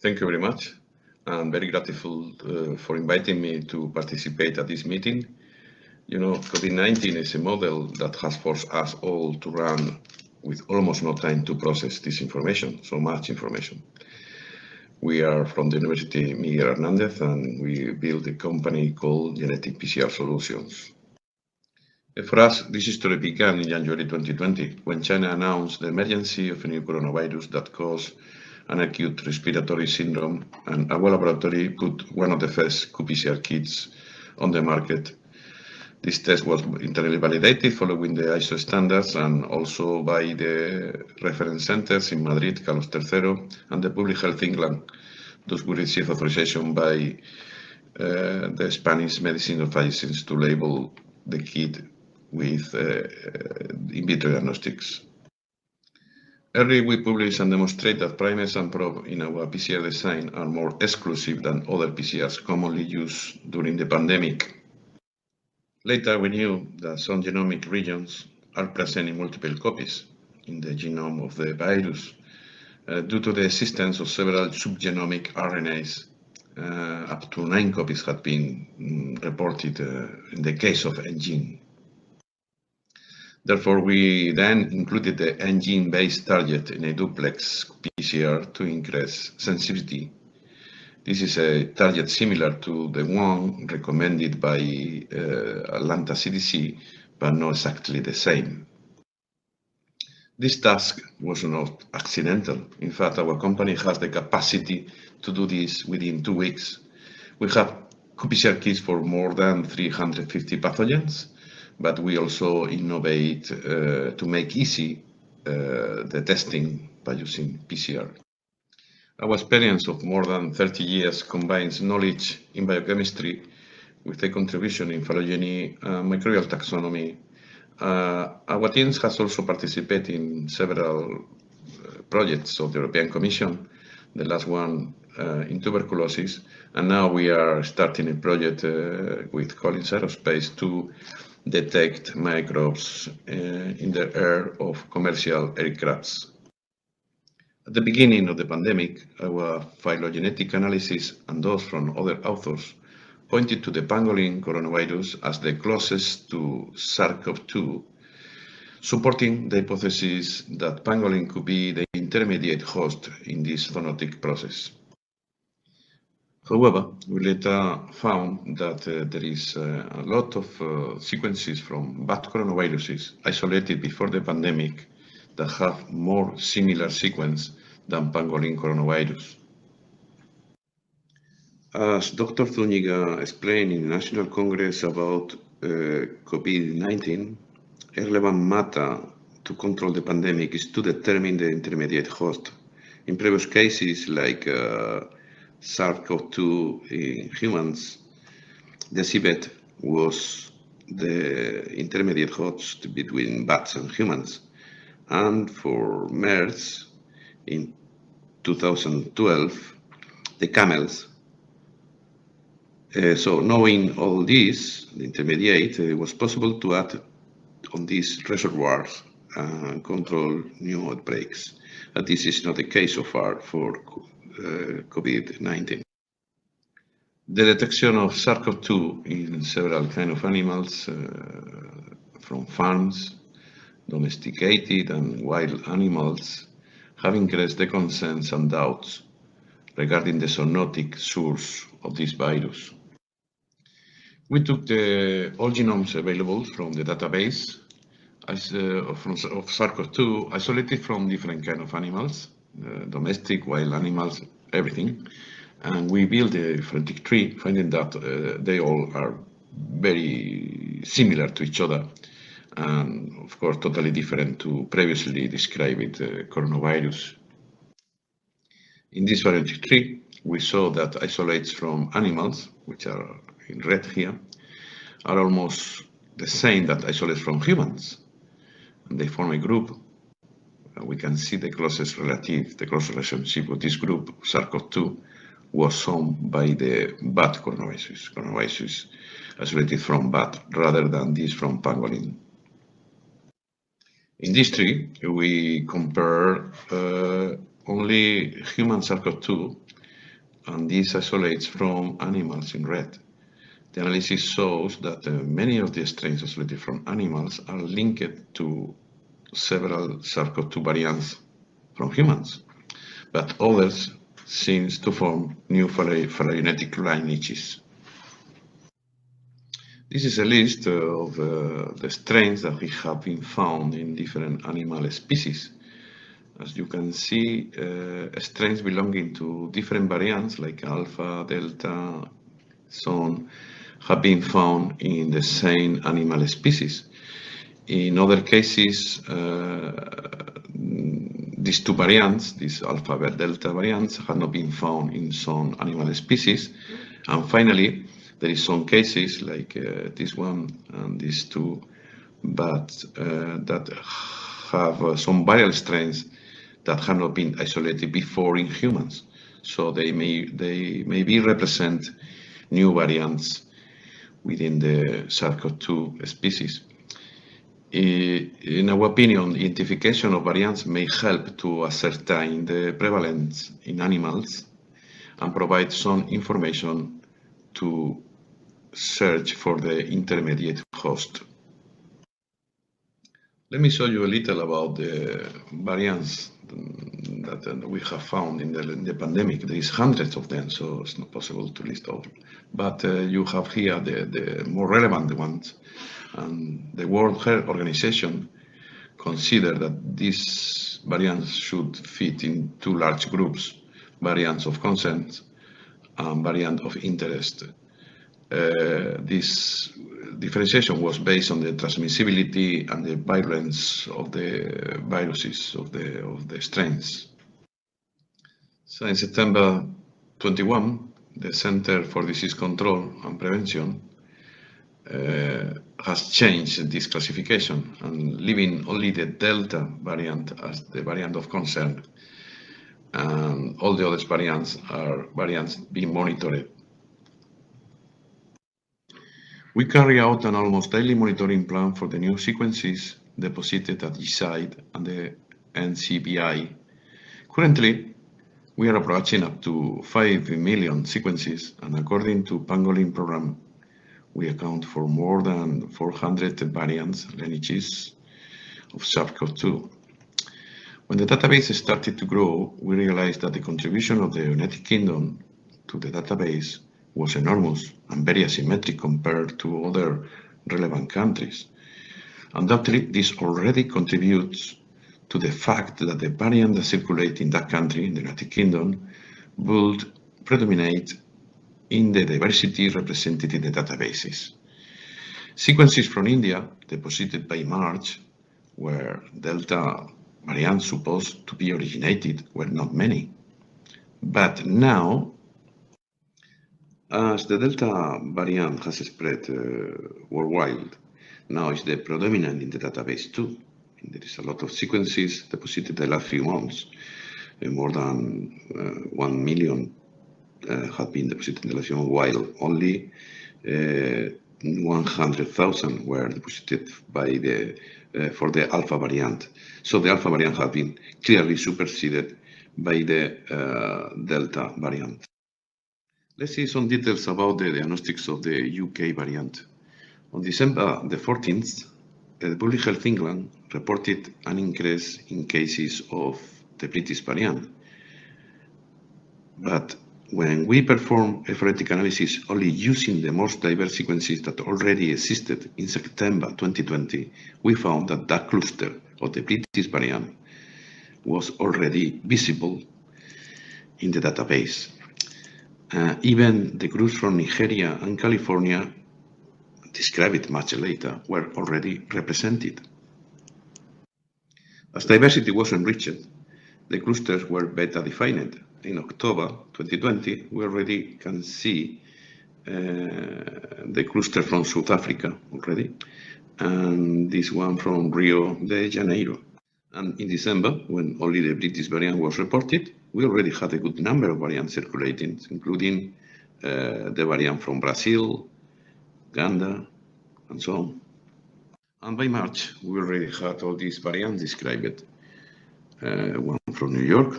Thank you very much. I'm very grateful for inviting me to participate at this meeting. You know, COVID-19 is a model that has forced us all to run with almost no time to process this information, so much information. We are from the University Miguel Hernandez, and we built a company called Genetic PCR Solutions. For us, this story began in January 2020, when China announced the emergency of a new coronavirus that caused an acute respiratory syndrome, and our laboratory put one of the first qPCR kits on the market. This test was internally validated following the ISO standards and also by the reference centers in Madrid, Carlos III, and the Public Health England. Those who received authorization by the Spanish Medicine Offices to label the kit with in vitro diagnostics. Early, we publish and demonstrate that primers and probe in our PCR design are more exclusive than other PCRs commonly used during the pandemic. Later, we knew that some genomic regions are present in multiple copies in the genome of the virus due to the existence of several subgenomic RNAs. Up to 9 copies had been reported in the case of N-gene. Therefore, we then included the N-gene-based target in a duplex PCR to increase sensitivity. This is a target similar to the one recommended by Atlanta CDC, but not exactly the same. This task was not accidental. In fact, our company has the capacity to do this within 2 weeks. We have qPCR kits for more than 350 pathogens, but we also innovate to make easy the testing by using PCR. Our experience of more than 30 years combines knowledge in biochemistry with a contribution in phylogeny, microbial taxonomy. Our teams has also participated in several projects of the European Commission, the last one in tuberculosis, and now we are starting a project with Collins Aerospace to detect microbes in the air of commercial aircrafts. At the beginning of the pandemic, our phylogenetic analysis and those from other authors pointed to the pangolin coronavirus as the closest to SARS-CoV-2, supporting the hypothesis that pangolin could be the intermediate host in this zoonotic process. However, we later found that there is a lot of sequences from bat coronaviruses isolated before the pandemic that have more similar sequence than pangolin coronavirus. As Dr. Zúñiga explained in the National Congress about COVID-19, a relevant matter to control the pandemic is to determine the intermediate host. In previous cases, like SARS-CoV-2 in humans, the civet was the intermediate host between bats and humans. And for MERS, in 2012, the camels. So knowing all this, the intermediate, it was possible to add on these reservoirs and control new outbreaks. But this is not the case so far for COVID-19. The detection of SARS-CoV-2 in several kinds of animals, from farms, domesticated and wild animals, have increased the concerns and doubts regarding the zoonotic source of this virus. We took all genomes available from the database of SARS-CoV-2, isolated from different kinds of animals, domestic, wild animals, everything. And we built a phylogenetic tree, finding that they all are very similar to each other, and of course totally different to previously described coronavirus. In this phylogenetic tree, we saw that isolates from animals, which are in red here, are almost the same that isolates from humans. And they form a group. We can see the closest relationship with this group, SARS-CoV-2, was shown by the bat coronavirus isolated from bat rather than this from pangolin. In this tree, we compare only human SARS-CoV-2 and this isolates from animals in red. The analysis shows that many of the strains isolated from animals are linked to several SARS-CoV-2 variants from humans, but others seem to form new phylogenetic lineages. This is a list of the strains that we have been found in different animal species. As you can see, strains belonging to different variants like alpha, delta, so on, have been found in the same animal species. In other cases, these two variants, these alpha delta variants, have not been found in some animal species. And finally, there is some cases like this one and these two, but that have some viral strains that have not been isolated before in humans. So they maybe represent new variants within the SARS-CoV-2 species. In our opinion, identification of variants may help to ascertain the prevalence in animals and provide some information to search for the intermediate host. Let me show you a little about the variants that we have found in the pandemic. There is hundreds of them, so it's not possible to list all. But you have here the more relevant ones. And the World Health Organization consider that these variants should fit in two large groups, variants of concern and variant of interest. This differentiation was based on the transmissibility and the virulence of the viruses of the strains. So in September 21, the Center for Disease Control and Prevention has changed this classification and leaving only the Delta variant as the variant of concern, and all the other variants are variants being monitored. We carry out an almost daily monitoring plan for the new sequences deposited at eSite and the NCBI. Currently, we are approaching up to 5 million sequences, and according to Pangolin program, we account for more than 400 variants, lineages of SARS-CoV-2. When the database started to grow, we realized that the contribution of the United Kingdom to the database was enormous and very asymmetric compared to other relevant countries. Undoubtedly, this already contributes to the fact that the variant that circulate in that country, in the United Kingdom, would predominate in the diversity represented in the databases. Sequences from India, deposited by March, where Delta variants supposed to be originated, were not many. But now, as the Delta variant has spread worldwide, now is the predominant in the database too. There is a lot of sequences deposited the last few months. More than 1 million have been deposited in the last few months, while only 100,000 were deposited by for the Alpha variant. So the Alpha variant has been clearly superseded by the Delta variant. Let's see some details about the diagnostics of the UK variant. On December the 14th, the Public Health England reported an increase in cases of the British variant. But when we performed a phonetic analysis only using the most diverse sequences that already existed in September 2020, we found that that cluster of the British variant was already visible in the database. Even the groups from Nigeria and California, described much later, were already represented. As diversity was enriched, the clusters were better defined. In October 2020, we already can see the cluster from South Africa already, and this one from Rio de Janeiro. And in December, when only the British variant was reported, we already had a good number of variants circulating, including the variant from Brazil, Uganda, and so on. And by March, we already had all these variants described. One from New York,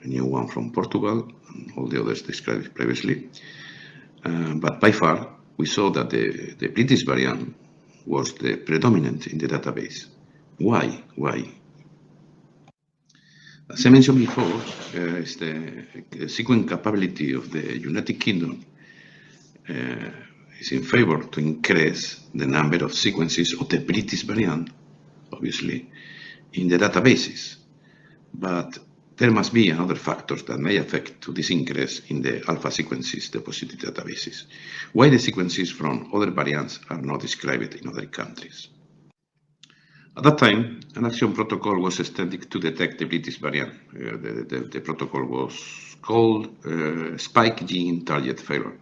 a new one from Portugal, and all the others described previously. But by far, we saw that the British variant was the predominant in the database. Why? As I mentioned before, is the sequence capability of the United Kingdom is in favor to increase the number of sequences of the British variant, obviously, in the databases. But there must be other factors that may affect to this increase in the alpha sequences deposited databases. Why the sequences from other variants are not described in other countries? At that time, an action protocol was extended to detect the British variant. The protocol was called spike gene target failure.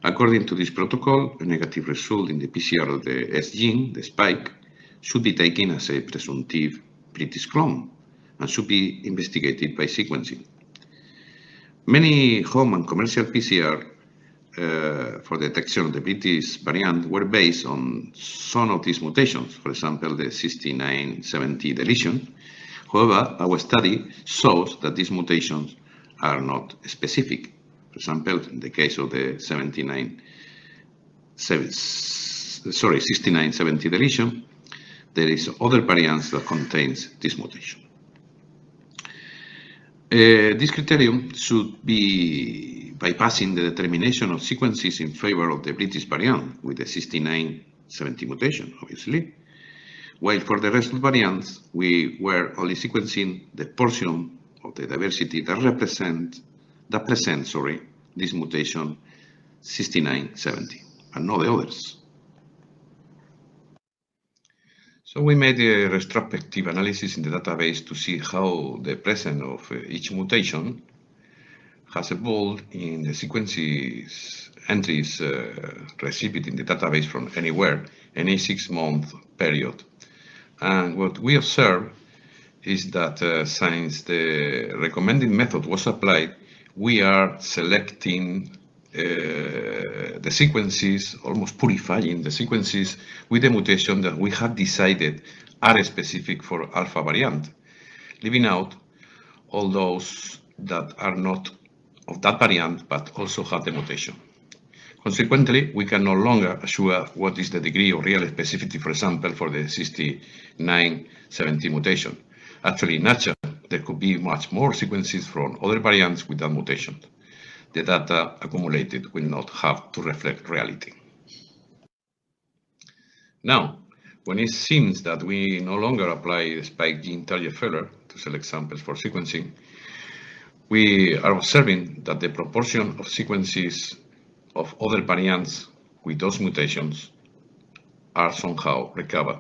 According to this protocol, a negative result in the PCR of the S gene, the spike, should be taken as a presumptive British clone and should be investigated by sequencing. Many home and commercial PCR for detection of the British variant were based on some of these mutations, for example, the 6970 deletion. However, our study shows that these mutations are not specific. For example, in the case of the 6970 deletion, there is other variants that contains this mutation. This criterion should be bypassing the determination of sequences in favor of the British variant with the 6970 mutation, obviously, while for the rest of the variants, we were only sequencing the portion of the diversity that presents this mutation 6970, and not the others. So we made a retrospective analysis in the database to see how the presence of each mutation has evolved in the sequences entries received in the database from anywhere, any 6-month period. And what we observed is that since the recommended method was applied, we are selecting the sequences, almost purifying the sequences with the mutation that we had decided are specific for alpha variant, leaving out all those that are not of that variant but also have the mutation. Consequently, we can no longer assure what is the degree of real specificity, for example, for the 6970 mutation. Actually, in nature, there could be much more sequences from other variants with that mutation. The data accumulated will not have to reflect reality. Now, when it seems that we no longer apply the spike gene target failure to select samples for sequencing, we are observing that the proportion of sequences of other variants with those mutations are somehow recovered.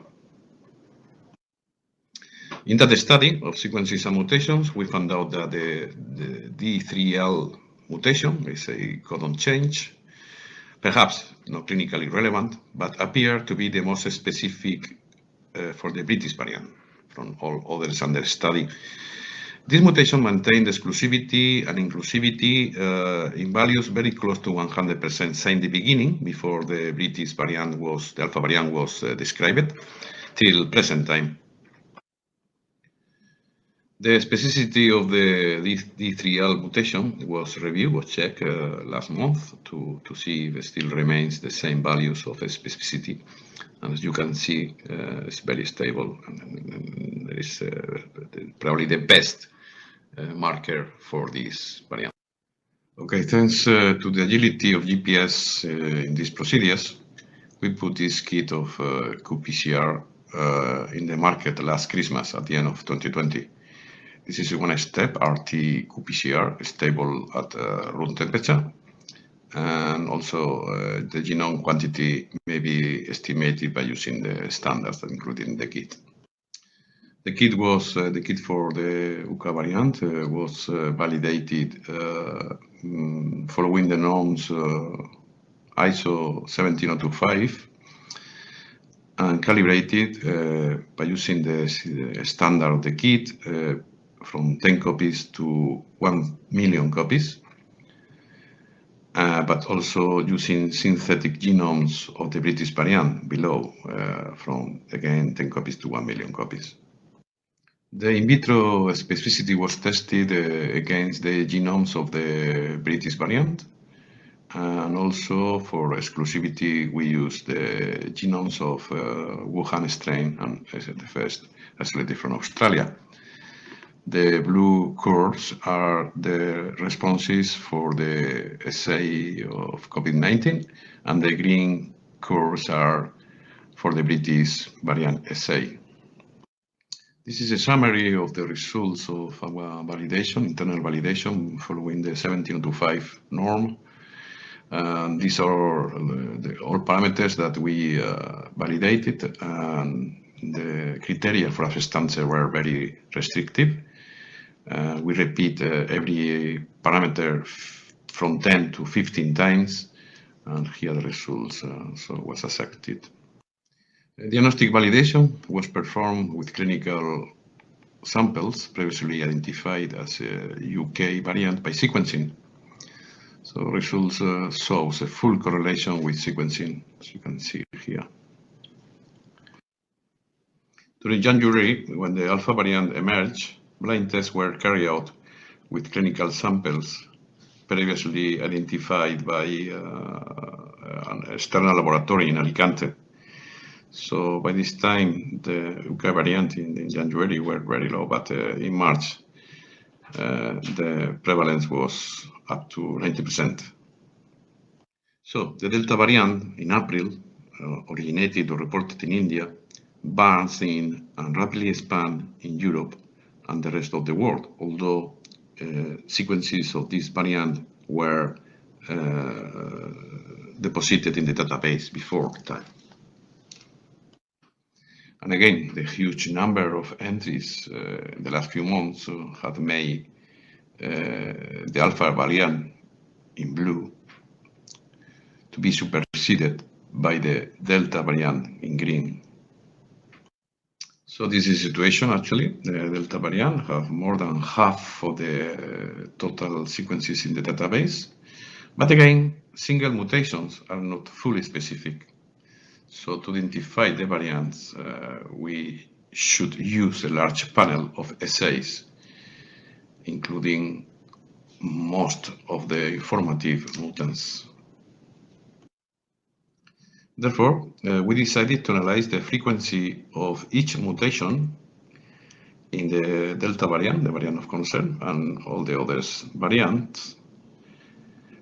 In that study of sequences and mutations, we found out that the D3L mutation is a codon change, perhaps not clinically relevant, but appear to be the most specific for the British variant from all others under study. This mutation maintained exclusivity and inclusivity in values very close to 100% since the beginning, before the British variant was, the alpha variant was described, till present time. The specificity of the D3L mutation was reviewed, was checked last month to see if it still remains the same values of specificity. And as you can see, it's very stable, and there is probably the best marker for this variant. Okay, thanks to the agility of GPS in these procedures, we put this kit of qPCR in the market last Christmas at the end of 2020. This is one step RT qPCR, stable at room temperature, and also the genome quantity may be estimated by using the standards included in the kit. The kit was the kit for the UK variant was validated following the norms ISO 17025 and calibrated by using the standard of the kit from 10 copies to 1 million copies, but also using synthetic genomes of the British variant below from, again, 10 copies to 1 million copies. The in vitro specificity was tested against the genomes of the British variant. And also for exclusivity, we used the genomes of Wuhan strain and the first isolated from Australia. The blue curves are the responses for the assay of COVID-19, and the green curves are for the British variant assay. This is a summary of the results of our validation, internal validation, following the 1702.5 norm. These are all parameters that we validated, and the criteria for acceptance were very restrictive. We repeat every parameter from 10 to 15 times, and here the results was accepted. Diagnostic validation was performed with clinical samples previously identified as a UK variant by sequencing. So results shows a full correlation with sequencing, as you can see here. During January, when the alpha variant emerged, blind tests were carried out with clinical samples previously identified by an external laboratory in Alicante. So by this time, the UK variant in January were very low, but in March, the prevalence was up to 90%. So the Delta variant in April originated or reported in India, advanced in and rapidly expand in Europe and the rest of the world, although sequences of this variant were deposited in the database before the time. And again, the huge number of entries in the last few months have made the alpha variant in blue to be superseded by the Delta variant in green. So this is the situation actually. The Delta variant have more than half of the total sequences in the database. But again, single mutations are not fully specific. So to identify the variants, we should use a large panel of assays, including most of the informative mutants. Therefore, we decided to analyze the frequency of each mutation in the Delta variant, the variant of concern, and all the other variants,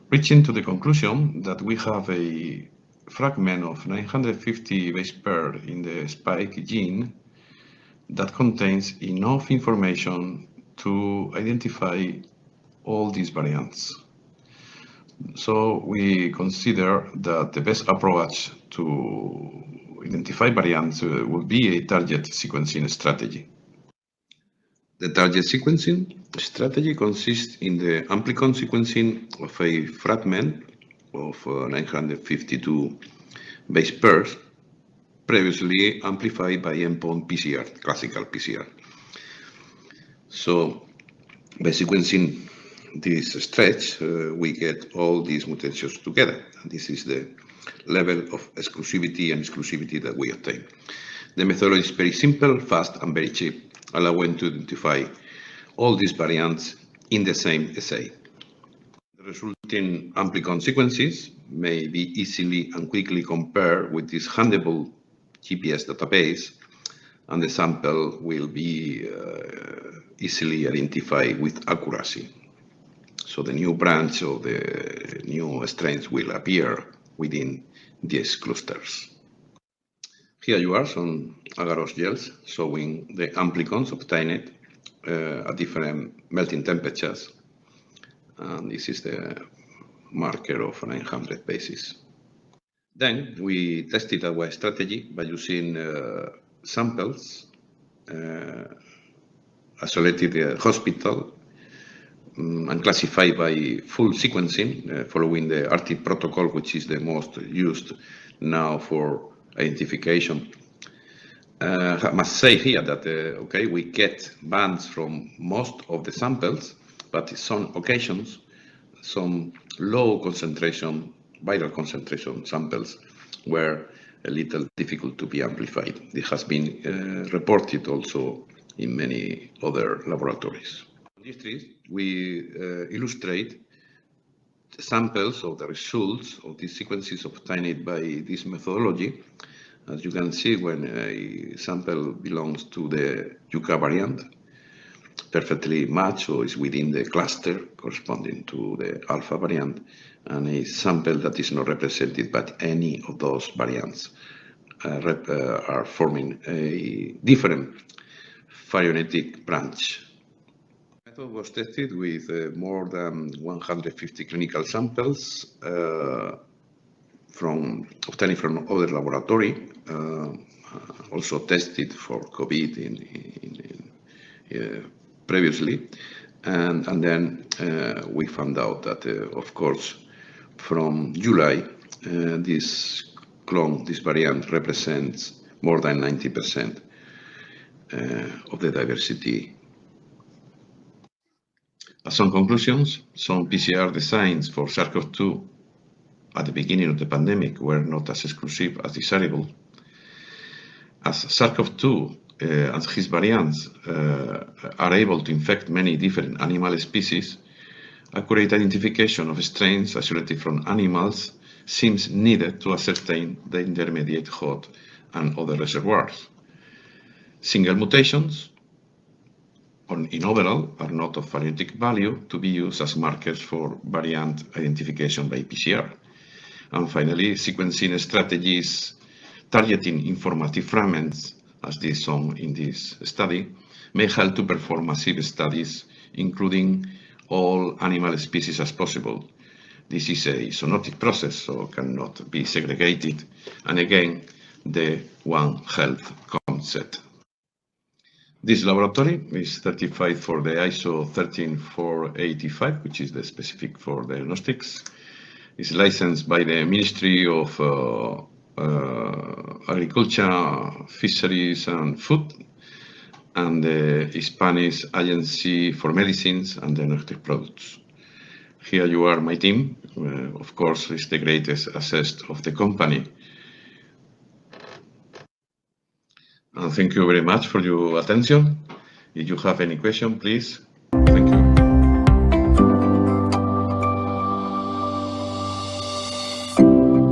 reaching to the conclusion that we have a fragment of 950 base pair in the spike gene that contains enough information to identify all these variants. So we consider that the best approach to identify variants would be a target sequencing strategy. The target sequencing strategy consists in the amplicon sequencing of a fragment of 952 base pairs previously amplified by endpoint PCR, classical PCR. So by sequencing this stretch, we get all these mutations together. And this is the level of exclusivity and exclusivity that we obtain. The methodology is very simple, fast, and very cheap, allowing to identify all these variants in the same assay. The resulting amplicon sequences may be easily and quickly compared with this handable GPS database, and the sample will be easily identified with accuracy. So the new branch or the new strains will appear within these clusters. Here you are some agarose gels showing the amplicons obtained at different melting temperatures. And this is the marker of 900 bases. Then we tested our strategy by using samples isolated at the hospital and classified by full sequencing following the RT protocol, which is the most used now for identification. I must say here that okay, we get bands from most of the samples, but in some occasions, some low concentration, viral concentration samples were a little difficult to be amplified. It has been reported also in many other laboratories. On this tree, we illustrate samples of the results of these sequences obtained by this methodology. As you can see, when a sample belongs to the UK variant, perfectly matched or is within the cluster corresponding to the alpha variant, and a sample that is not represented by any of those variants are forming a different phylogenetic branch. The method was tested with more than 150 clinical samples obtained from other laboratory, also tested for COVID previously, and then we found out that, of course, from July, this variant represents more than 90% of the diversity. As some conclusions, some PCR designs for SARS-CoV-2 at the beginning of the pandemic were not as exclusive as desirable. As SARS-CoV-2 and his variants are able to infect many different animal species, accurate identification of strains isolated from animals seems needed to ascertain the intermediate host and other reservoirs. Single mutations, in overall, are not of phylogenetic value to be used as markers for variant identification by PCR. And finally, sequencing strategies targeting informative fragments, as this shown in this study, may help to perform massive studies, including all animal species as possible. This is a zoonotic process, so cannot be segregated. And again, the One Health concept. This laboratory is certified for the ISO 13485, which is the specific for diagnostics. It's licensed by the Ministry of Agriculture, Fisheries and Food, and the Spanish Agency for Medicines and Diagnostic Products. Here you are, my team. Of course, it's the greatest asset of the company. And thank you very much for your attention. If you have any question, please. Thank you.